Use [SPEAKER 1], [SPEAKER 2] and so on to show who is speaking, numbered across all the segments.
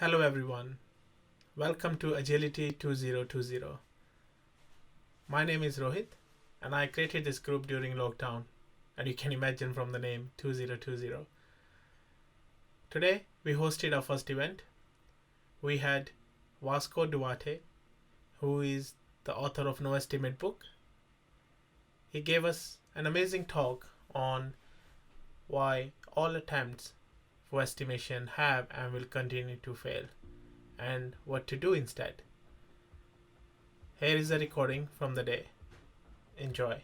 [SPEAKER 1] Hello everyone, welcome to Agility 2020. My name is Rohit and I created this group during lockdown, and you can imagine from the name 2020. Today we hosted our first event. We had Vasco Duarte, who is the author of NoEstimate book. He gave us an amazing talk on why all attempts for estimation have and will continue to fail, and what to do instead. Here is a recording from the day. Enjoy.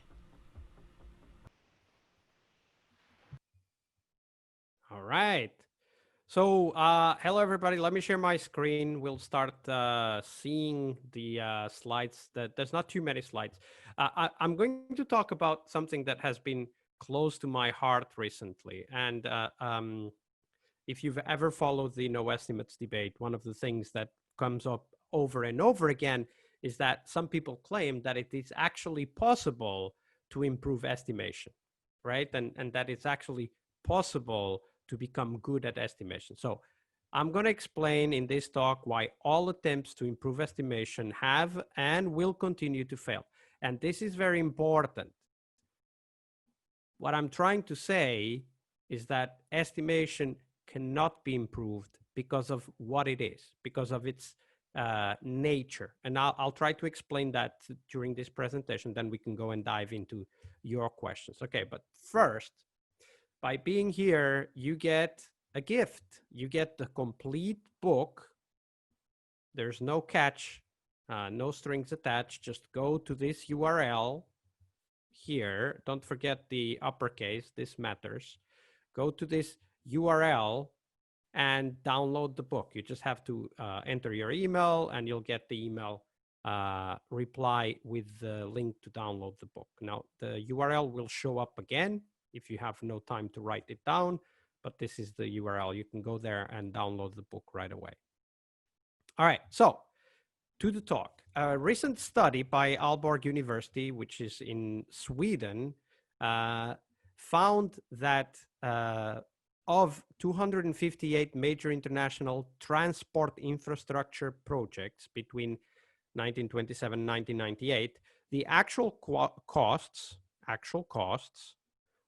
[SPEAKER 2] All right. So, hello everybody. Let me share my screen. We'll start seeing the slides. There's not too many slides. I'm going to talk about something that has been close to my heart recently. And if you've ever followed the no estimates debate, one of the things that comes up over and over again is that some people claim that it is actually possible to improve estimation, right? And that it's actually possible to become good at estimation. So I'm going to explain in this talk why all attempts to improve estimation have and will continue to fail. And this is very important. What I'm trying to say is that estimation cannot be improved because of what it is, because of its nature. And I'll try to explain that during this presentation, then we can go and dive into your questions. Okay, but first, by being here, you get a gift. You get the complete book. There's no catch, no strings attached. Just go to this URL here. Don't forget the uppercase, this matters. Go to this URL and download the book. You just have to enter your email and you'll get the email reply with the link to download the book. Now, the URL will show up again if you have no time to write it down, but this is the URL. You can go there and download the book right away. All right, so to the talk. A recent study by Aalborg University, which is in Sweden, found that of 258 major international transport infrastructure projects between 1927 and 1998, the actual costs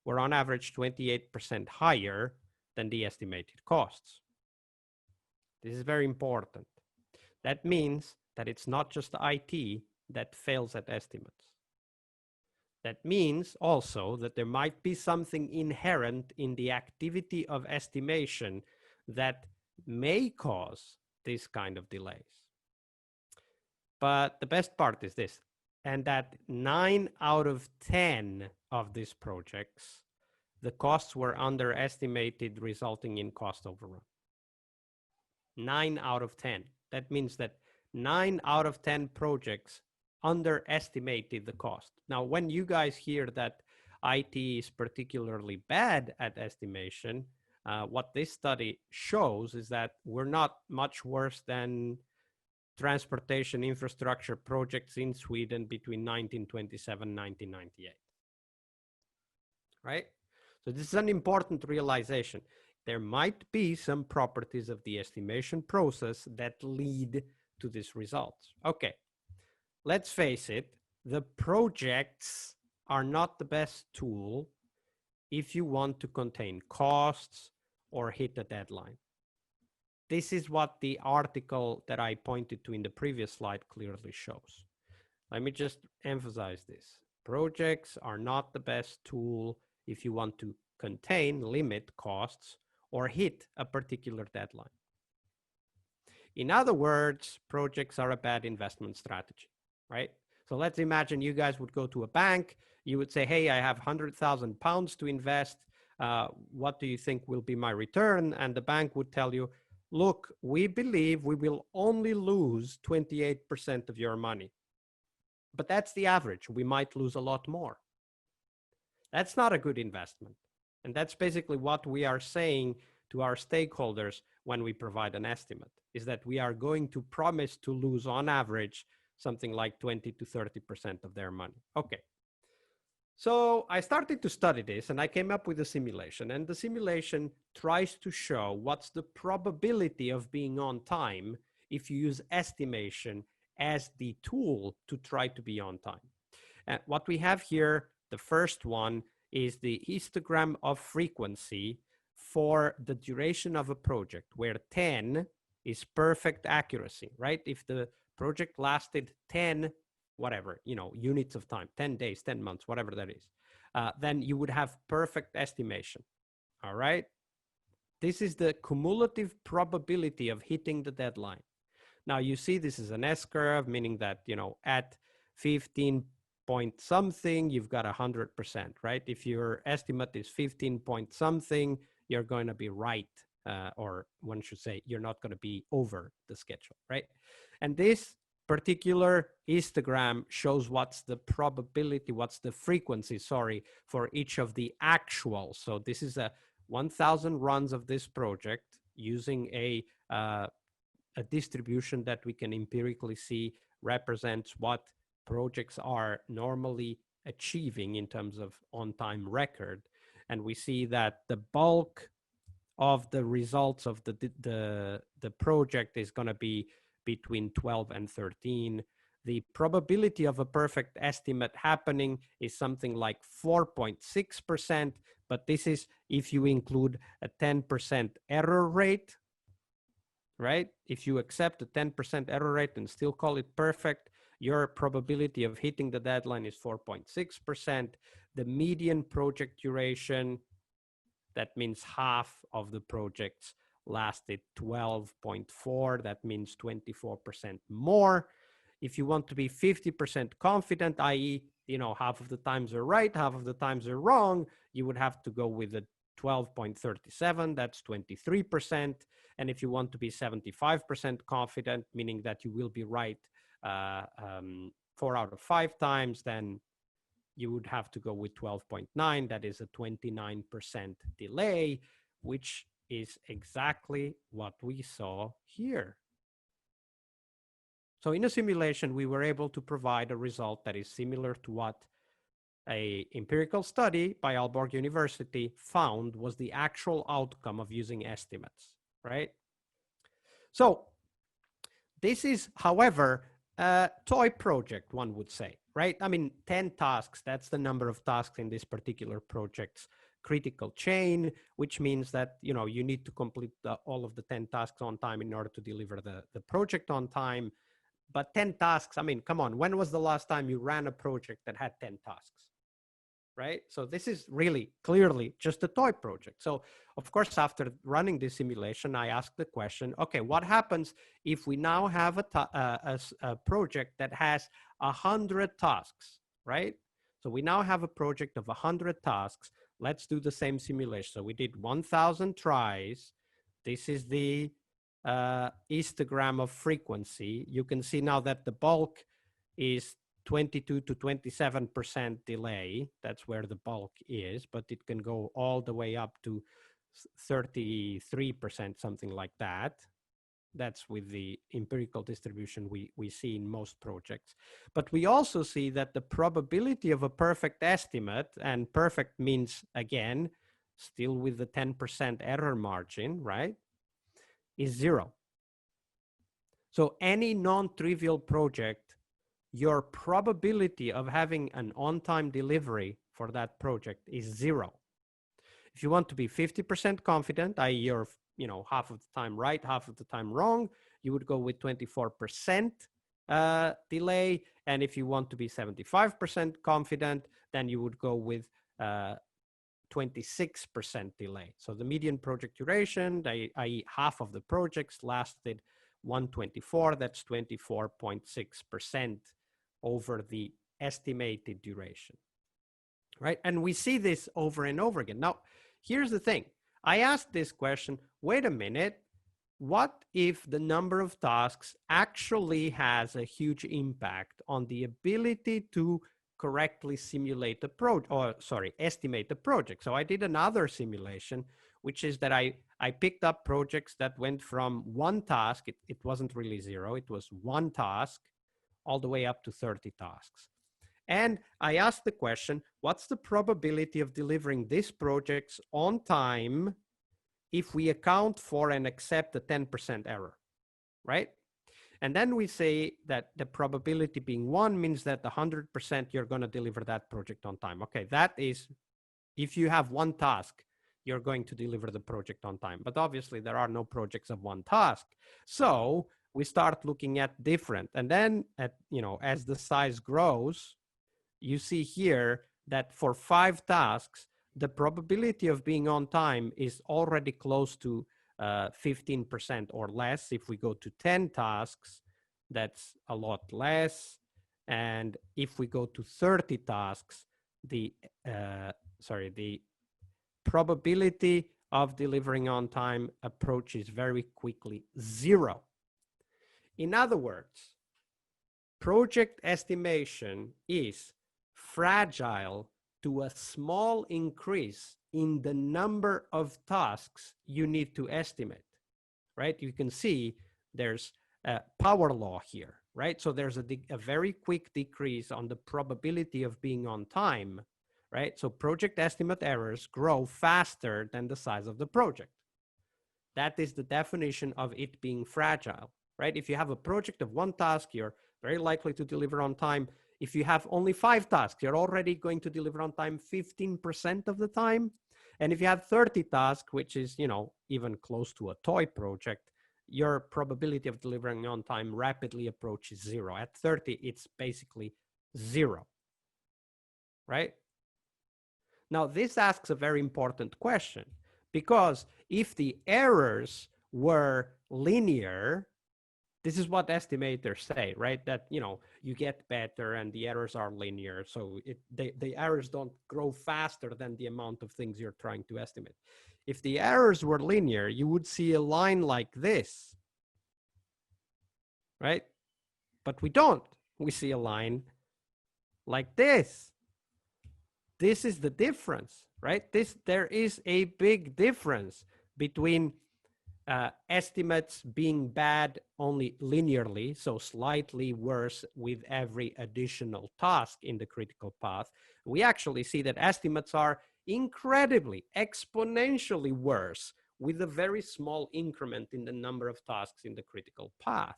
[SPEAKER 2] were on average 28% higher than the estimated costs. This is very important. That means that it's not just IT that fails at estimates. That means also that there might be something inherent in the activity of estimation that may cause this kind of delays. But the best part is this, and that 9 out of 10 of these projects, the costs were underestimated, resulting in cost overrun. 9 out of 10. That means that 9 out of 10 projects underestimated the cost. Now, when you guys hear that IT is particularly bad at estimation, what this study shows is that we're not much worse than transportation infrastructure projects in Sweden between 1927 and 1998. Right? So this is an important realization. There might be some properties of the estimation process that lead to these results. Okay, let's face it, the projects are not the best tool if you want to contain costs or hit a deadline. This is what the article that I pointed to in the previous slide clearly shows. Let me just emphasize this. Projects are not the best tool if you want to contain, limit costs, or hit a particular deadline. In other words, projects are a bad investment strategy, right? So let's imagine you guys would go to a bank. You would say, hey, I have £100,000 to invest. What do you think will be my return? And the bank would tell you, look, we believe we will only lose 28% of your money. But that's the average. We might lose a lot more. That's not a good investment. And that's basically what we are saying to our stakeholders when we provide an estimate, is that we are going to promise to lose on average something like 20 to 30% of their money. Okay. So I started to study this and I came up with a simulation, and the simulation tries to show what's the probability of being on time if you use estimation as the tool to try to be on time. What we have here, the first one is the histogram of frequency for the duration of a project, where 10 is perfect accuracy, right? If the project lasted 10 whatever, units of time, 10 days, 10 months, whatever that is, then you would have perfect estimation. All right. This is the cumulative probability of hitting the deadline. Now you see this is an S curve, meaning that, at 15 point something, you've got 100%, right? If your estimate is 15 point something, you're going to be right. Or one should say, you're not going to be over the schedule, right? And this particular histogram shows what's the probability, what's the frequency, sorry, for each of the actuals. So this is a 1,000 runs of this project using a distribution that we can empirically see represents what projects are normally achieving in terms of on-time record. And we see that the bulk of the results of the project is going to be between 12 and 13. The probability of a perfect estimate happening is something like 4.6%, but this is if you include a 10% error rate, right? If you accept a 10% error rate and still call it perfect, your probability of hitting the deadline is 4.6%. The median project duration, that means half of the projects lasted 12.4. That means 24% more. If you want to be 50% confident, i.e., half of the times are right, half of the times are wrong, you would have to go with a 12.37. That's 23%. And if you want to be 75% confident, meaning that you will be right 4 out of 5 times, then you would have to go with 12.9. That is a 29% delay, which is exactly what we saw here. So in a simulation, we were able to provide a result that is similar to what an empirical study by Aalborg University found was the actual outcome of using estimates, right? So this is, however, a toy project, one would say, right? I mean, 10 tasks, that's the number of tasks in this particular project's critical chain, which means that, you need to complete all of the 10 tasks on time in order to deliver the project on time. But 10 tasks, I mean, come on, when was the last time you ran a project that had 10 tasks? Right? So this is really clearly just a toy project. So of course, after running this simulation, I asked the question, okay, what happens if we now have a project that has 100 tasks, right? So we now have a project of 100 tasks. Let's do the same simulation. So we did 1,000 tries. This is the histogram of frequency. You can see now that the bulk is 22 to 27% delay. That's where the bulk is, but it can go all the way up to 33%, something like that. That's with the empirical distribution we see in most projects. But we also see that the probability of a perfect estimate, and perfect means, again, still with the 10% error margin, right, is 0. So any non-trivial project, your probability of having an on-time delivery for that project is 0. If you want to be 50% confident, i.e. you're half of the time right, half of the time wrong, you would go with 24% delay. And if you want to be 75% confident, then you would go with 26% delay. So the median project duration, i.e. half of the projects lasted 124, that's 24.6% over the estimated duration, right? And we see this over and over again. Now, here's the thing. I asked this question, wait a minute, what if the number of tasks actually has a huge impact on the ability to correctly simulate estimate the project? So I did another simulation, which is that I picked up projects that went from 1 task, it wasn't really 0, it was 1 task, all the way up to 30 tasks. And I asked the question, what's the probability of delivering these projects on time if we account for and accept a 10% error, right? And then we say that the probability being 1 means that 100% you're going to deliver that project on time. Okay, that is, if you have one task, you're going to deliver the project on time. But obviously there are no projects of one task. So we start looking at different. And then as the size grows, you see here that for 5 tasks, the probability of being on time is already close to 15% or less. If we go to 10 tasks, that's a lot less. And if we go to 30 tasks, the probability of delivering on time approaches very quickly 0. In other words, project estimation is fragile to a small increase in the number of tasks you need to estimate, right? You can see there's a power law here, right? So there's a very quick decrease on the probability of being on time, right? So project estimate errors grow faster than the size of the project. That is the definition of it being fragile, right? If you have a project of 1 task, you're very likely to deliver on time. If you have only 5 tasks, you're already going to deliver on time 15% of the time. And if you have 30 tasks, which is, even close to a toy project, your probability of delivering on time rapidly approaches 0. At 30, it's basically 0, right? Now, this asks a very important question, because if the errors were linear, this is what estimators say, right? That, you get better and the errors are linear. So the errors don't grow faster than the amount of things you're trying to estimate. If the errors were linear, you would see a line like this, right? But we don't. We see a line like this. This is the difference, right? There is a big difference between estimates being bad only linearly, so slightly worse with every additional task in the critical path. We actually see that estimates are incredibly, exponentially worse with a very small increment in the number of tasks in the critical path.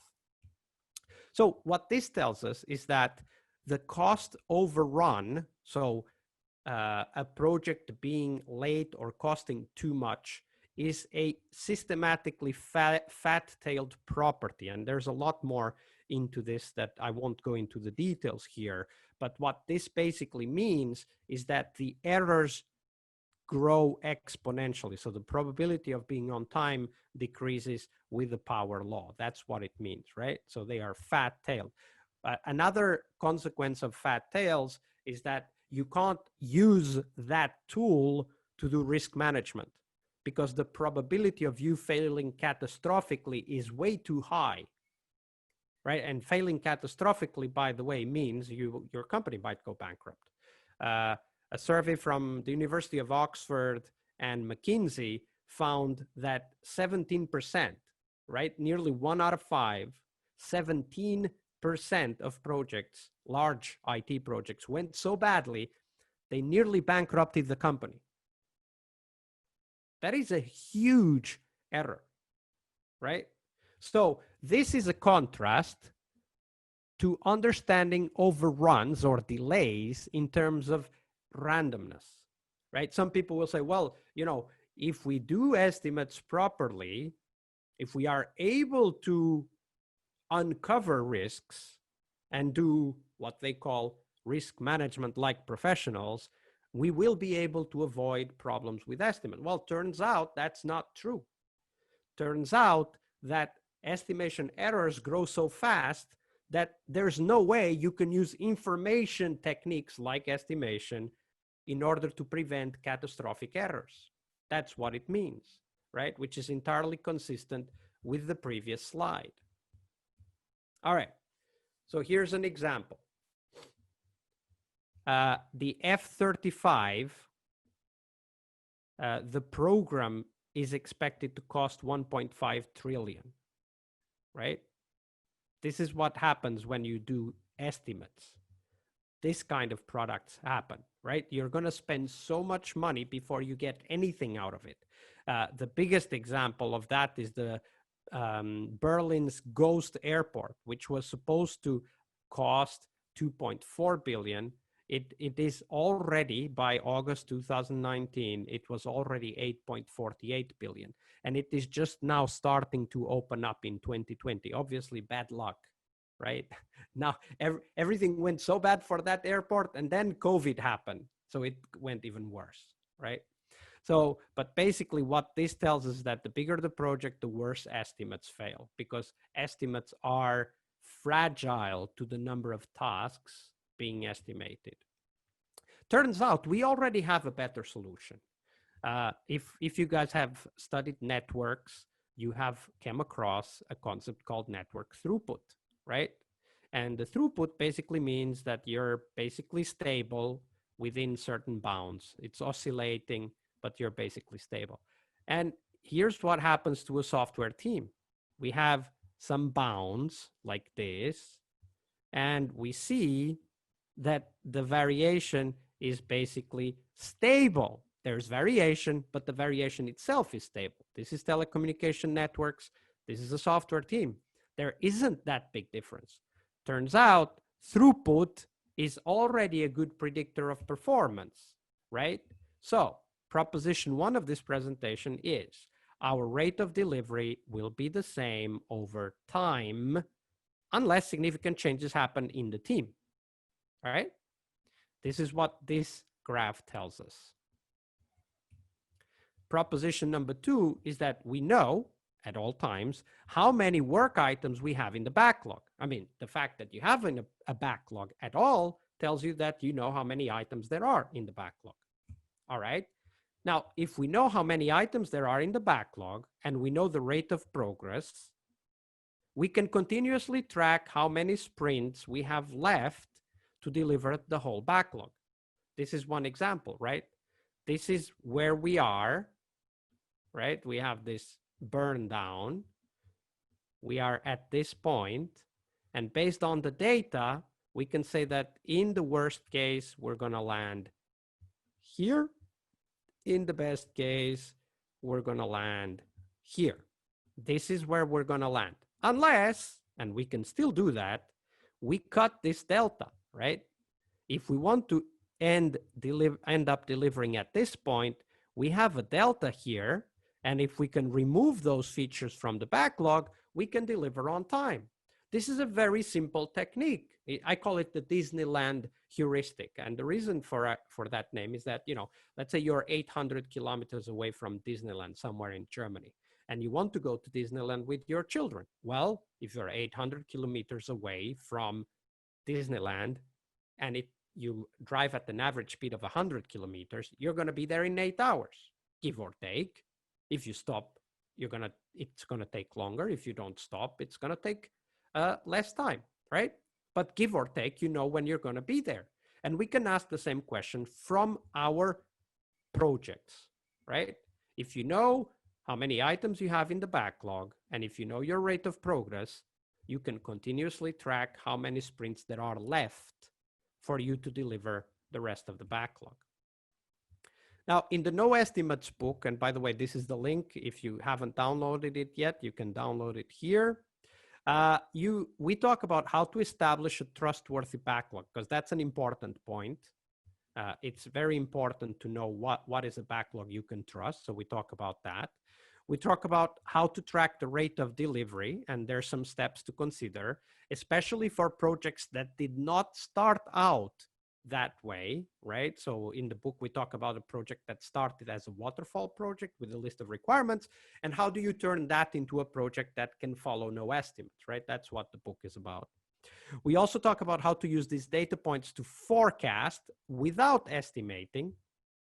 [SPEAKER 2] So what this tells us is that the cost overrun, so a project being late or costing too much, is a systematically fat-tailed property. And there's a lot more into this that I won't go into the details here. But what this basically means is that the errors grow exponentially. So the probability of being on time decreases with the power law. That's what it means, right? So they are fat-tailed. Another consequence of fat tails is that you can't use that tool to do risk management, because the probability of you failing catastrophically is way too high, right? And failing catastrophically, by the way, means your company might go bankrupt. A survey from the University of Oxford and McKinsey found that 17%, right? Nearly 1 out of 5, 17% of projects, large IT projects, went so badly, they nearly bankrupted the company. That is a huge error, right? So this is a contrast to understanding overruns or delays in terms of randomness, right? Some people will say, well, if we do estimates properly, if we are able to uncover risks and do what they call risk management like professionals, we will be able to avoid problems with estimate. Well, turns out that's not true. Turns out that estimation errors grow so fast that there's no way you can use information techniques like estimation in order to prevent catastrophic errors. That's what it means, right? Which is entirely consistent with the previous slide. All right, so here's an example. The F35, the program is expected to cost 1.5 trillion, right? This is what happens when you do estimates. this kind of products happen, right? You're going to spend so much money before you get anything out of it. The biggest example of that is the Berlin's Ghost Airport, which was supposed to cost 2.4 billion. It is already, by August 2019, it was already 8.48 billion. And it is just now starting to open up in 2020. Obviously, bad luck, right? Now, everything went so bad for that airport, and then COVID happened. So it went even worse, right? So, but basically what this tells us is that the bigger the project, the worse estimates fail, because estimates are fragile to the number of tasks being estimated. Turns out we already have a better solution. If you guys have studied networks, you have come across a concept called network throughput, right? And the throughput basically means that you're basically stable within certain bounds. It's oscillating, but you're basically stable. And here's what happens to a software team. We have some bounds like this, and we see that the variation is basically stable. There's variation, but the variation itself is stable. This is telecommunication networks. This is a software team. There isn't that big difference. Turns out throughput is already a good predictor of performance, right? So proposition one of this presentation is our rate of delivery will be the same over time unless significant changes happen in the team, all right? This is what this graph tells us. Proposition number two is that we know at all times how many work items we have in the backlog. I mean, the fact that you have a backlog at all tells you that you know how many items there are in the backlog. All right. Now, if we know how many items there are in the backlog and we know the rate of progress, we can continuously track how many sprints we have left to deliver the whole backlog. This is one example, right? This is where we are, right? We have this burn down. We are at this point, and based on the data, we can say that in the worst case, we're going to land here. In the best case, we're going to land here. This is where we're going to land. Unless, and we can still do that, we cut this delta, right? If we want to end up delivering at this point, we have a delta here. And if we can remove those features from the backlog, we can deliver on time. This is a very simple technique. I call it the Disneyland heuristic. And the reason for that name is that, you know, let's say you're 800 kilometers away from Disneyland somewhere in Germany, and you want to go to Disneyland with your children. Well, if you're 800 kilometers away from Disneyland and you drive at an average speed of 100 kilometers, you're going to be there in 8 hours, give or take. If you stop, it's going to take longer. If you don't stop, it's going to take less time, right? But give or take, you know when you're going to be there. And we can ask the same question from our projects, right? If you know how many items you have in the backlog, and if you know your rate of progress, you can continuously track how many sprints there are left for you to deliver the rest of the backlog. Now, in the NoEstimates book, and by the way, this is the link. If you haven't downloaded it yet, you can download it here. We talk about how to establish a trustworthy backlog, because that's an important point. It's very important to know what is a backlog you can trust. So we talk about that. We talk about how to track the rate of delivery, and there's some steps to consider, especially for projects that did not start out that way, right? So in the book, we talk about a project that started as a waterfall project with a list of requirements, and how do you turn that into a project that can follow NoEstimates, right? That's what the book is about. We also talk about how to use these data points to forecast without estimating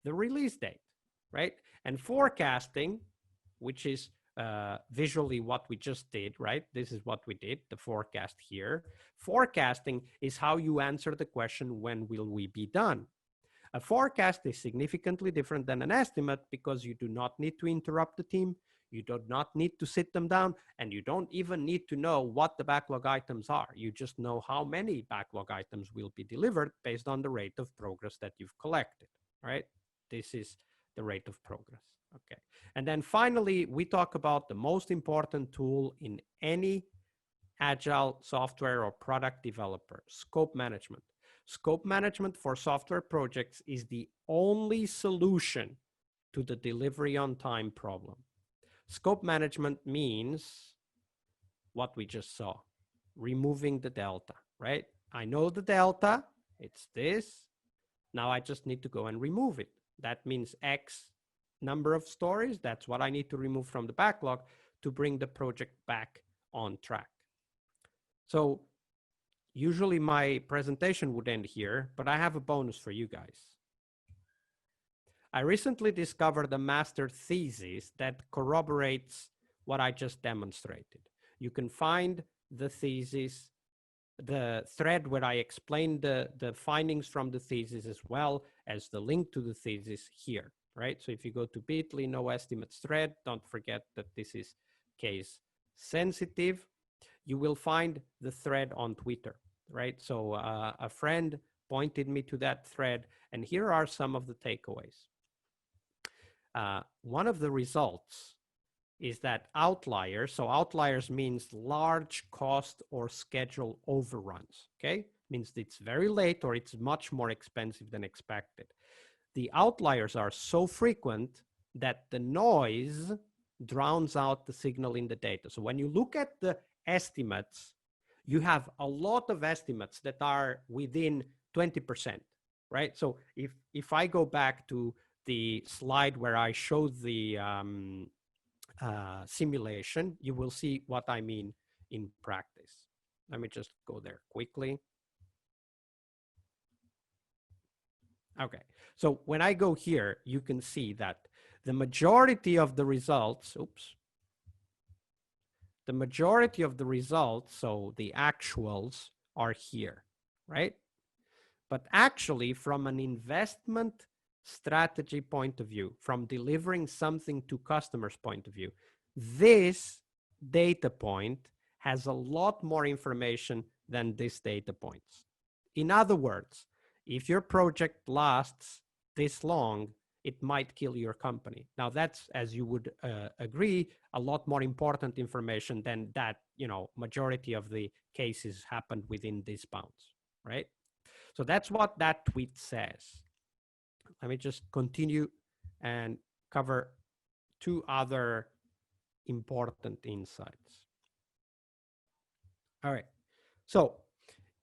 [SPEAKER 2] the release date, right? And forecasting, which is visually what we just did, right? This is what we did, the forecast here. Forecasting is how you answer the question, when will we be done? A forecast is significantly different than an estimate because you do not need to interrupt the team. You do not need to sit them down, and you don't even need to know what the backlog items are. You just know how many backlog items will be delivered based on the rate of progress that you've collected, right? This is the rate of progress, okay? And then finally, we talk about the most important tool in any agile software or product developer, scope management. Scope management for software projects is the only solution to the delivery on time problem. Scope management means what we just saw, removing the delta, right? I know the delta, it's this. Now I just need to go and remove it. That means X number of stories. That's what I need to remove from the backlog to bring the project back on track. So usually my presentation would end here, but I have a bonus for you guys. I recently discovered a master thesis that corroborates what I just demonstrated. You can find the thesis, the thread where I explained the findings from the thesis, as well as the link to the thesis here, right? So if you go to bit.ly NoEstimates thread, don't forget that this is case sensitive. You will find the thread on Twitter, right? So a friend pointed me to that thread, and here are some of the takeaways. One of the results is that outliers, so outliers means large cost or schedule overruns, okay? Means it's very late or it's much more expensive than expected. The outliers are so frequent that the noise drowns out the signal in the data. So when you look at the estimates, you have a lot of estimates that are within 20%, right? So if I go back to the slide where I showed the simulation, you will see what I mean in practice. Let me just go there quickly. Okay, so when I go here, you can see that the majority of the results, the majority of the results, so the actuals are here, right? But actually from an investment strategy point of view, from delivering something to customers' point of view, this data point has a lot more information than this data points. In other words, if your project lasts this long, it might kill your company. Now that's, as you would agree, a lot more important information than that, you know, majority of the cases happened within these bounds, right? So that's what that tweet says. Let me just continue and cover two other important insights. All right. So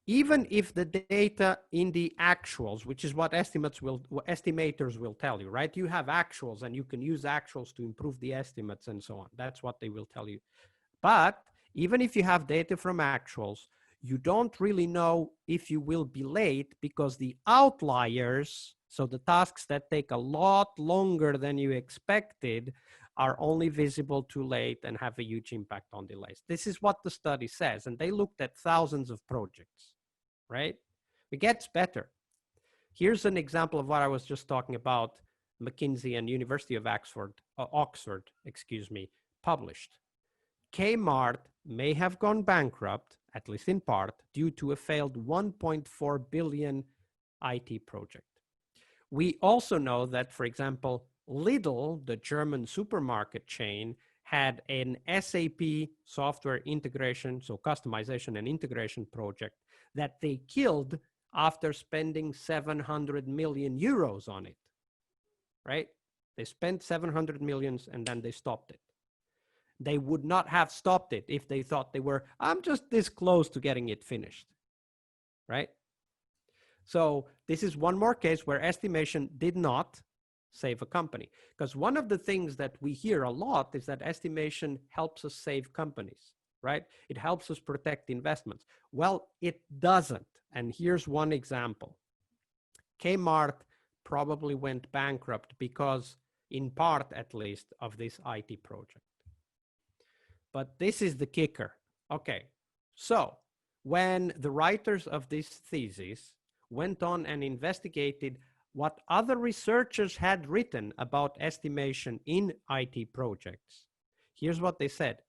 [SPEAKER 2] even if the data in the actuals, which is what estimators will tell you, right? You have actuals and you can use actuals to improve the estimates and so on. That's what they will tell you. But even if you have data from actuals, you don't really know if you will be late because the outliers, so the tasks that take a lot longer than you expected, are only visible too late and have a huge impact on delays. This is what the study says, and they looked at thousands of projects, right? It gets better. Here's an example of what I was just talking about. McKinsey and University of Oxford, published. Kmart may have gone bankrupt, at least in part, due to a failed 1.4 billion IT project. We also know that, for example, Lidl, the German supermarket chain, had an SAP software integration, so customization and integration project that they killed after spending 700 million euros on it, right? They spent 700 millions and then they stopped it. They would not have stopped it if they thought they were, I'm just this close to getting it finished, right? So this is one more case where estimation did not save a company. Because one of the things that we hear a lot is that estimation helps us save companies, right? It helps us protect investments. Well, it doesn't. And here's one example. Kmart probably went bankrupt because, in part at least, of this IT project. But this is the kicker. Okay, so when the writers of this thesis went on and investigated what other researchers had written about estimation in IT projects, Here's what they said.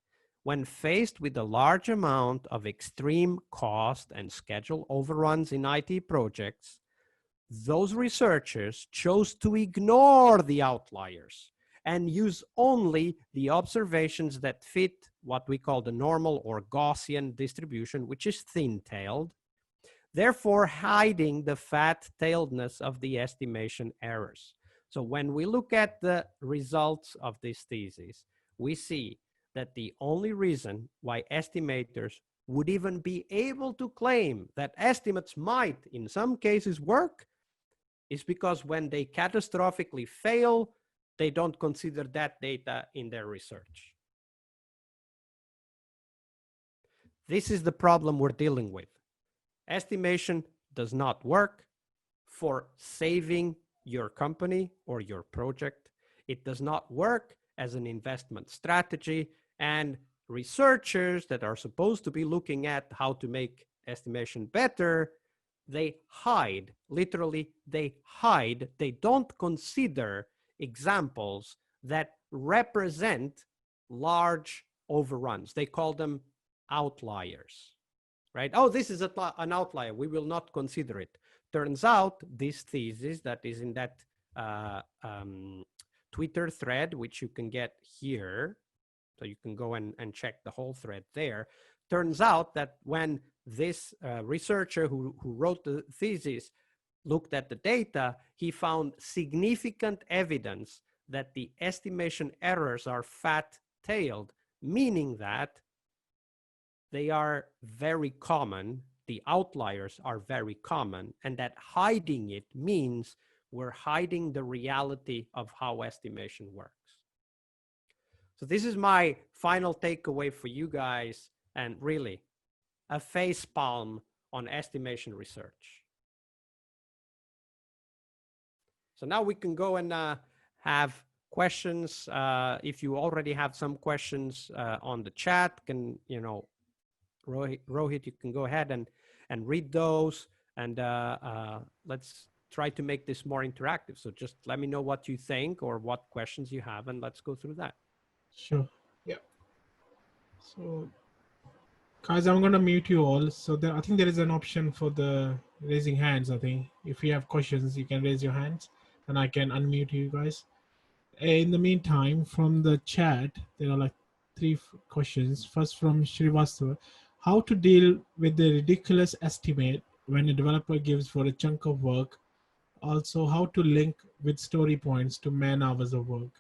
[SPEAKER 2] When faced with a large amount of extreme cost and schedule overruns in IT projects, those researchers chose to ignore the outliers and use only the observations that fit what we call the normal or Gaussian distribution, which is thin-tailed, therefore hiding the fat-tailedness of the estimation errors. So when we look at the results of this thesis, we see that the only reason why estimators would even be able to claim that estimates might, in some cases, work is because when they catastrophically fail, they don't consider that data in their research. This is the problem we're dealing with. Estimation does not work for saving your company or your project. It does not work as an investment strategy, and researchers that are supposed to be looking at how to make estimation better, they hide, literally they hide, they don't consider examples that represent large overruns. They call them outliers, right? Oh, this is an outlier, we will not consider it. Turns out this thesis that is in that Twitter thread, which you can get here, so you can go and check the whole thread there. Turns out that when this researcher who wrote the thesis looked at the data, he found significant evidence that the estimation errors are fat-tailed, meaning that they are very common, the outliers are very common, and that hiding it means we're hiding the reality of how estimation works. So this is my final takeaway for you guys, and really a facepalm on estimation research. So now we can go and have questions. If you already have some questions on the chat, can, you know, Rohit, you can go ahead and read those, and let's try to make this more interactive. So just let me know what you think or what questions you have, and let's go through that.
[SPEAKER 1] Sure. Yeah. So, guys, I'm gonna mute you all. So I think there is an option for the raising hands. I think if you have questions, you can raise your hands, and I can unmute you guys. In the meantime, from the chat, there are like 3 questions. First from Srivastava, how to deal with the ridiculous estimate when a developer gives for a chunk of work. Also, how to link with story points to man hours of work.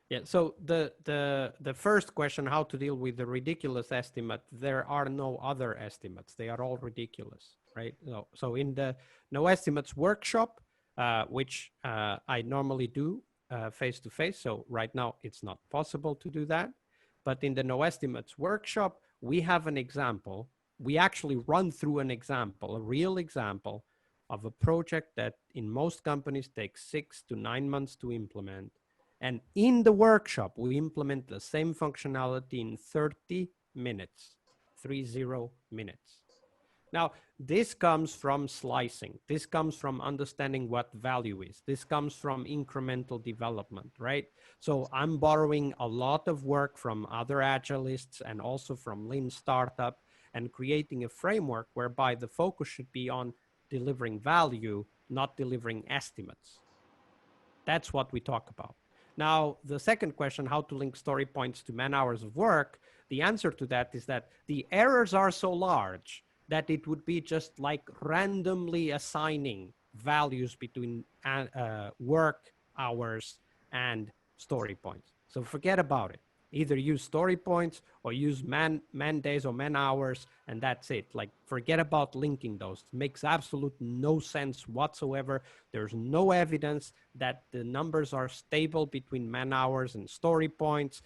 [SPEAKER 2] Yeah, so the first question, how to deal with the ridiculous estimate, there are no other estimates. They are all ridiculous, right? So in the NoEstimates workshop, which I normally do face-to-face, so right now it's not possible to do that. But in the NoEstimates workshop, we have an example. We actually run through an example, a real example of a project that in most companies takes 6 to 9 months to implement. And in the workshop, we implement the same functionality in 30 minutes, 30 minutes. Now, this comes from slicing. This comes from understanding what value is. This comes from incremental development, right? So I'm borrowing a lot of work from other agilists and also from Lean Startup, and creating a framework whereby the focus should be on delivering value, not delivering estimates. That's what we talk about. Now, the second question, how to link story points to man hours of work, the answer to that is that the errors are so large that it would be just like randomly assigning values between work hours and story points. So forget about it. Either use story points or use man days or man hours, and that's it. Like, forget about linking those. It makes absolute no sense whatsoever. There's no evidence that the numbers are stable between man hours and story points.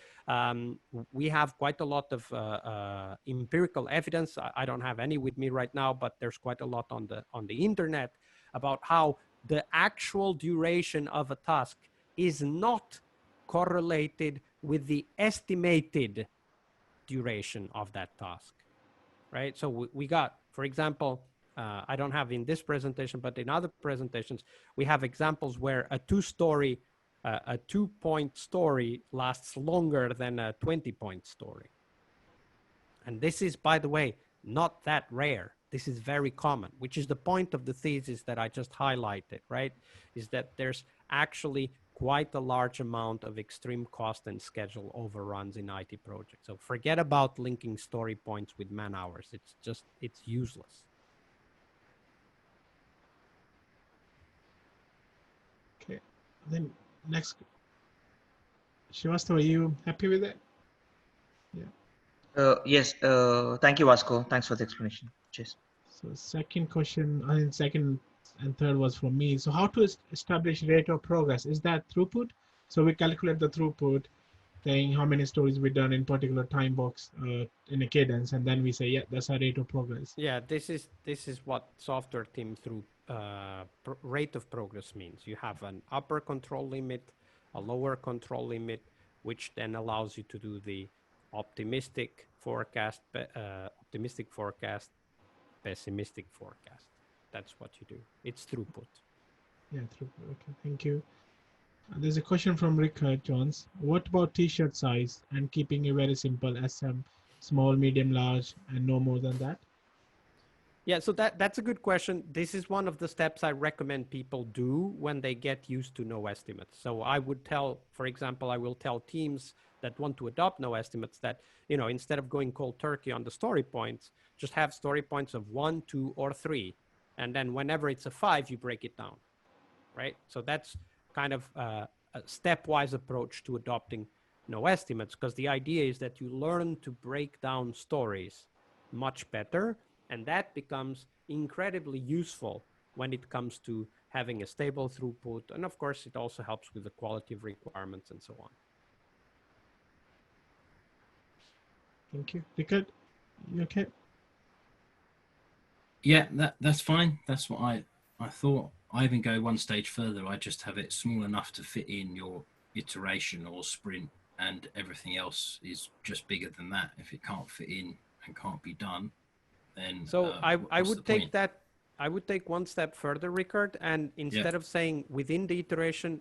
[SPEAKER 2] We have quite a lot of empirical evidence. I don't have any with me right now, but there's quite a lot on the internet about how the actual duration of a task is not correlated with the estimated duration of that task, right? So we got, for example, I don't have in this presentation, but in other presentations, we have examples where a 2-story a 2-point story lasts longer than a 20-point story. And this is, by the way, not that rare. This is very common, which is the point of the thesis that I just highlighted, right? Is that there's actually quite a large amount of extreme cost and schedule overruns in IT projects. So forget about linking story points with man hours. It's useless.
[SPEAKER 1] Okay, then next, Srivastava, are you happy with it? Yeah.
[SPEAKER 3] Yes, thank you, Vasco. Thanks for the explanation. Cheers.
[SPEAKER 1] So second question, I think second and third was from me. So how to establish rate of progress? Is that throughput? So we calculate the throughput, saying how many stories we done in particular time box in a cadence, and then we say, yeah, that's our rate of progress.
[SPEAKER 2] Yeah, this is what software team through rate of progress means. You have an upper control limit, a lower control limit, which then allows you to do the optimistic forecast, pessimistic forecast. That's what you do. It's throughput.
[SPEAKER 1] Yeah, throughput. Okay, thank you. There's a question from Richard Jones. What about T-shirt size and keeping it very simple, SM, small, medium, large, and no more than that?
[SPEAKER 2] Yeah, so that's a good question. This is one of the steps I recommend people do when they get used to NoEstimates. So I would tell, for example, I will tell teams that want to adopt NoEstimates that, you know, instead of going cold turkey on the story points, just have story points of 1, 2, or 3. And then whenever it's a 5, you break it down, right? So that's kind of a stepwise approach to adopting NoEstimates, because the idea is that you learn to break down stories much better. And that becomes incredibly useful when it comes to having a stable throughput. And of course, it also helps with the quality of requirements and so on.
[SPEAKER 1] Thank you. Richard, you okay?
[SPEAKER 4] Yeah, that's fine. That's what I thought. I even go one stage further. I just have it small enough to fit in your iteration or sprint, and everything else is just bigger than that. If it can't fit in and can't be done, then
[SPEAKER 2] so I would take that. I would take one step further, Richard, and instead of saying within the iteration,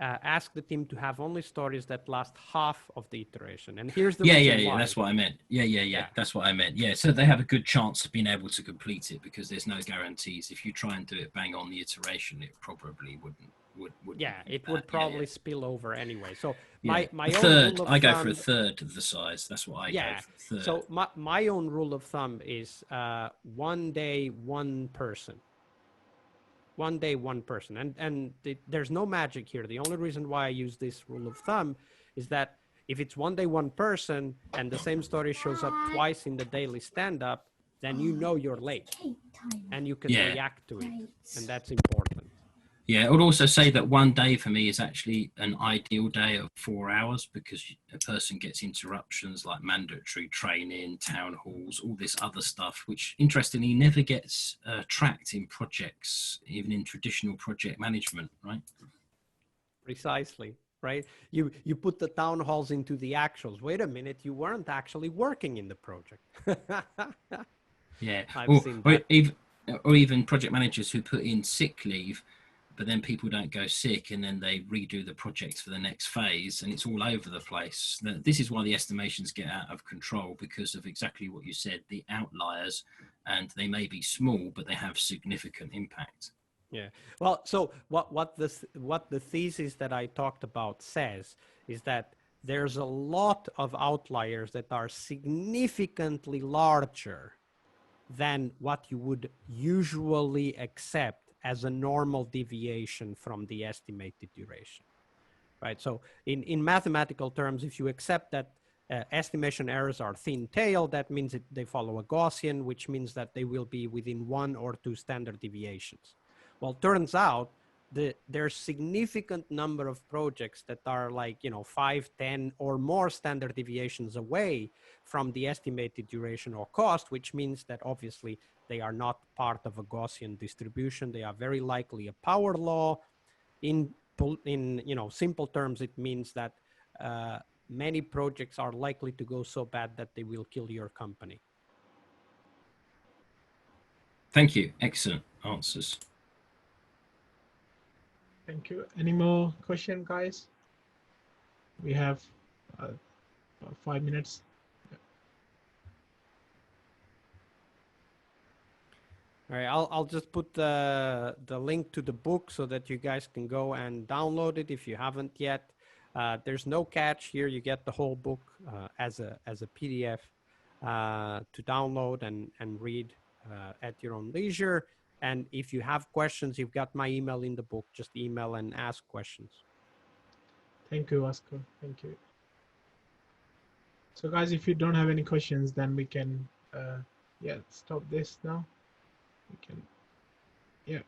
[SPEAKER 2] ask the team to have only stories that last half of the iteration. And here's the reason why.
[SPEAKER 4] That's what I meant. Yeah, that's what I meant. Yeah, so they have a good chance of being able to complete it, because there's no guarantees. If you try and do it bang on the iteration, it probably wouldn't.
[SPEAKER 2] It would probably spill over anyway. So
[SPEAKER 4] my
[SPEAKER 2] own
[SPEAKER 4] third,
[SPEAKER 2] rule of
[SPEAKER 4] I go
[SPEAKER 2] thumb,
[SPEAKER 4] for a third of the size. That's what I go for. Third.
[SPEAKER 2] So my own rule of thumb is 1 day, one person. 1 day, one person. And there's no magic here. The only reason why I use this rule of thumb is that if it's 1 day, one person, and the same story shows up twice in the daily stand-up, then you know you're late and you can react to it. And that's important.
[SPEAKER 4] Yeah, I would also say that 1 day for me is actually an ideal day of 4 hours, because a person gets interruptions like mandatory training, town halls, all this other stuff, which interestingly never gets tracked in projects, even in traditional project management, right?
[SPEAKER 2] Precisely, right? You put the town halls into the actuals. Wait a minute, you weren't actually working in the project.
[SPEAKER 4] Yeah,
[SPEAKER 2] I've seen that.
[SPEAKER 4] Or even project managers who put in sick leave, but then people don't go sick, and then they redo the projects for the next phase, and it's all over the place. This is why the estimations get out of control, because of exactly what you said, the outliers, and they may be small, but they have significant impact.
[SPEAKER 2] Yeah. Well, so what the thesis that I talked about says is that there's a lot of outliers that are significantly larger than what you would usually accept as a normal deviation from the estimated duration, right? So in mathematical terms, if you accept that estimation errors are thin-tailed, that means that they follow a Gaussian, which means that they will be within 1 or 2 standard deviations. Well, turns out there's significant number of projects that are like, 5, 10 or more standard deviations away from the estimated duration or cost, which means that obviously they are not part of a Gaussian distribution. They are very likely a power law. In simple terms, it means that many projects are likely to go so bad that they will kill your company.
[SPEAKER 4] Thank you. Excellent answers.
[SPEAKER 1] Thank you. Any more question, guys? We have about 5 minutes.
[SPEAKER 2] All right, I'll just put the link to the book so that you guys can go and download it if you haven't yet. There's no catch here. You get the whole book as a PDF to download and read at your own leisure. And if you have questions, you've got my email in the book. Just email and ask questions.
[SPEAKER 1] Thank you, Vasco. Thank you. So guys, if you don't have any questions, then we can stop this now. We can, yeah.